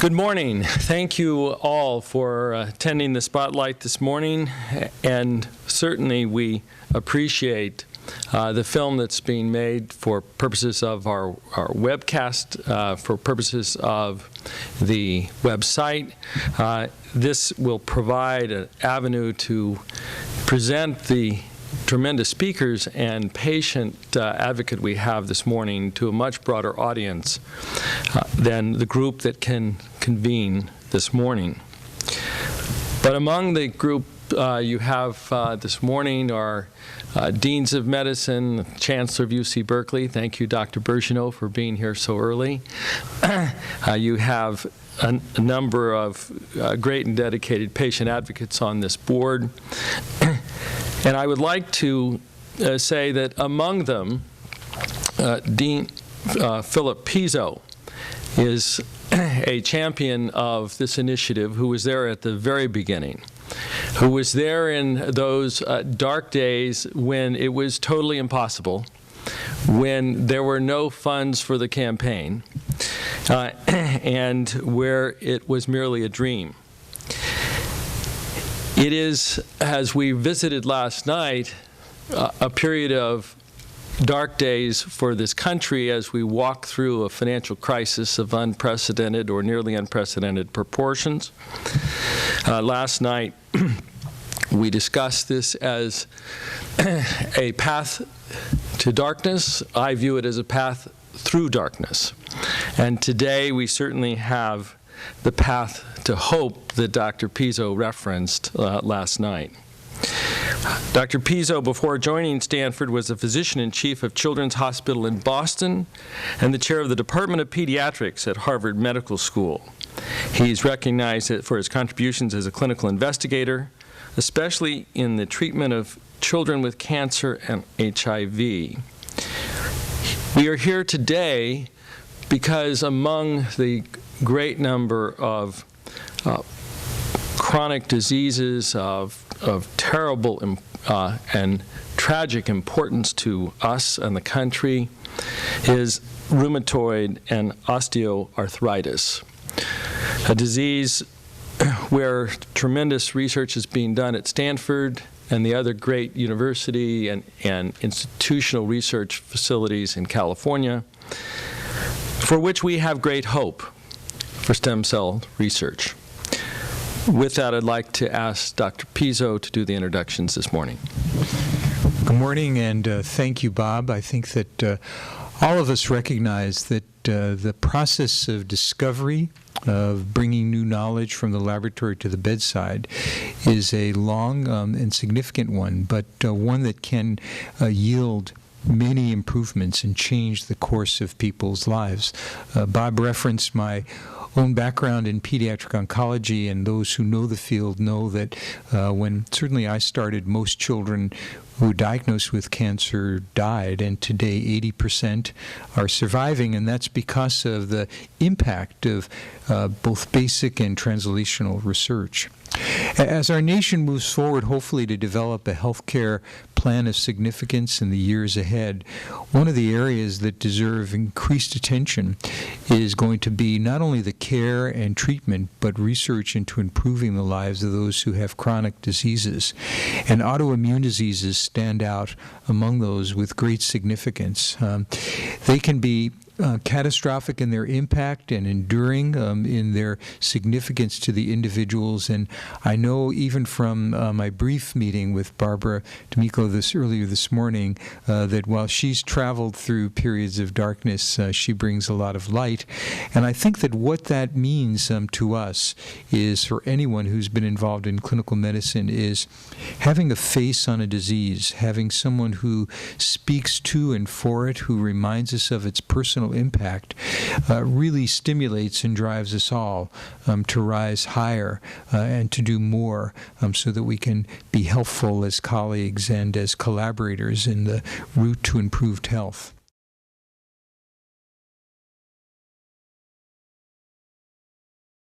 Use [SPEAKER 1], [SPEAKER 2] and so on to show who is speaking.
[SPEAKER 1] Good morning. Thank you all for attending the Spotlight this morning, and certainly we appreciate the film that's being made for purposes of our webcast, for purposes of the website. This will provide an avenue to present the tremendous speakers and patient advocate we have this morning to a much broader audience than the group that can convene this morning. But among the group you have this morning are Deans of Medicine, Chancellor of UC Berkeley. Thank you, Dr. Bergeneau, for being here so early. You have a number of great and dedicated patient advocates on this board. And I would like to say that among them, Dean Philip Pizzo is a champion of this initiative, who was there at the very beginning, who was there in those dark days when it was totally impossible, when there were no funds for the campaign, and where it was merely a dream. It is, as we visited last night, a period of dark days for this country as we walk through a financial crisis of unprecedented or nearly unprecedented proportions. Last night, we discussed this as a path to darkness. I view it as a path through darkness. And today, we certainly have the path to hope that Dr. Pizzo referenced last night. Dr. Pizzo, before joining Stanford, was a physician-in-chief of Children's Hospital in Boston and the chair of the Department of Pediatrics at Harvard Medical School. He's recognized for his contributions as a clinical investigator, especially in the treatment of children with cancer and HIV. We are here today because among the great number of chronic diseases of terrible and tragic importance to us and the country is rheumatoid and osteoarthritis, a disease where tremendous research is being done at Stanford and the other great university and institutional research facilities in California, for which we have great hope for stem cell research. With that, I'd like to ask Dr. Pizzo to do the introductions this morning.
[SPEAKER 2] Good morning, and thank you, Bob. I think that all of us recognize that the process of discovery, of bringing new knowledge from the laboratory to the bedside, is a long and significant one, but one that can yield many improvements and change the course of people's lives. Bob referenced my own background in pediatric oncology, and those who know the field know that when certainly I started, most children who were diagnosed with cancer died, and today 80% are surviving, and that's because of the impact of both basic and translational research. As our nation moves forward, hopefully to develop a healthcare plan of significance in the years ahead, one of the areas that deserve increased attention is going to be not only the care and treatment, but research into improving the lives of those who have chronic diseases. And autoimmune diseases stand out among those with great significance. They can be catastrophic in their impact and enduring in their significance to the individuals. And I know even from my brief meeting with Barbara D'Amico earlier this morning that while she's traveled through periods of darkness, she brings a lot of light. And I think that what that means to us is, for anyone who's been involved in clinical medicine, is having a face on a disease, having someone who speaks to and for it, who reminds us of its personal impact, really stimulates and drives us all to rise higher and to do more so that we can be helpful as colleagues and as collaborators in the route to improved health.